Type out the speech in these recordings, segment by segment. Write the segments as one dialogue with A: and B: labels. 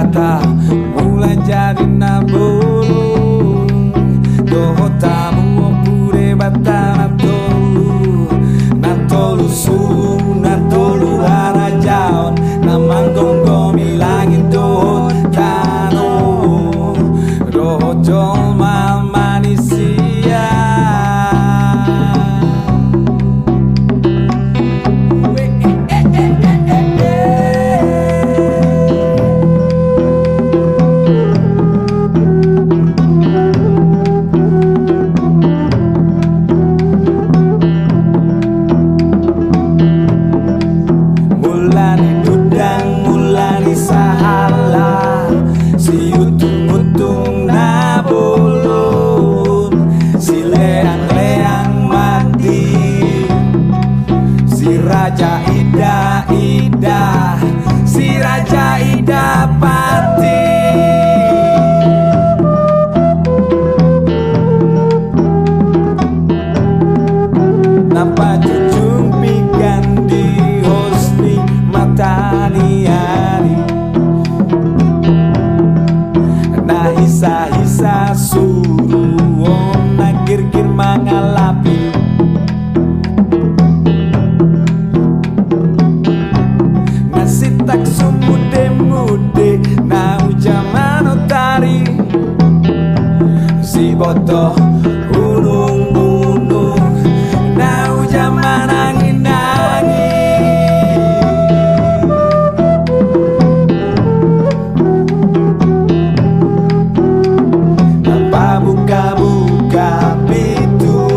A: bata mulai jadi nabulung doho tamu pure bata natolu sulung natolu harajaon namanggong gomi langit doho tano doho jolma manisia. Mulani sahala si utung-utung nabulun si leang-leang mati si raja ida si raja ida pati. Napa jujung pikan di hosni matani hari nah hisa-hisa suruh nagir-gir mangalapi nasi tak sumude-mude nah ujaman otari si botoh gunung-gunung nah ujaman angin-angin. Buka-buka pintu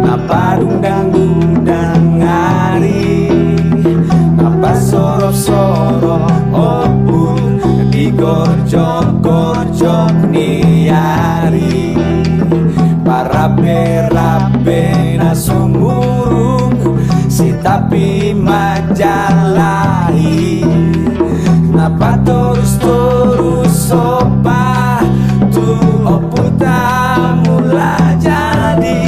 A: napa dundang-dundang hari napa sorok-sorok opung digorjok-gorjok niari parape-rape nasumurung si tapi majalahi napa terus-terus sopa tu oputa mula jadi.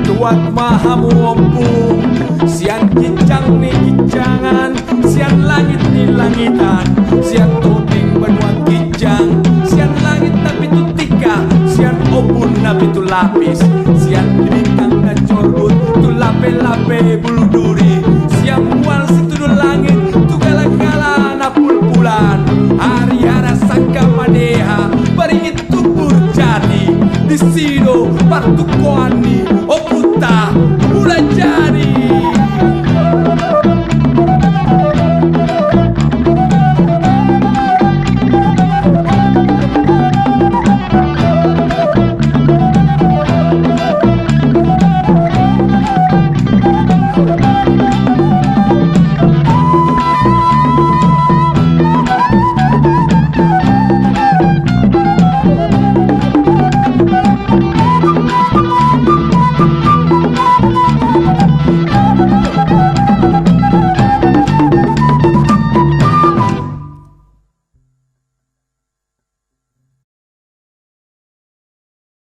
A: Tuat mahamu ompung sian kincang nih kincangan sian langit nih langitan sian toping benuan kijang sian langit tapi tu tika sian opun tapi tu lapis sian bintang dan corbut tu lape-lape bulu duri sian mual situ langit tu gala-gala napul bulan hari-hari sangka madeha beringit tubur jadi di sido partu koani oputa mulai jadi.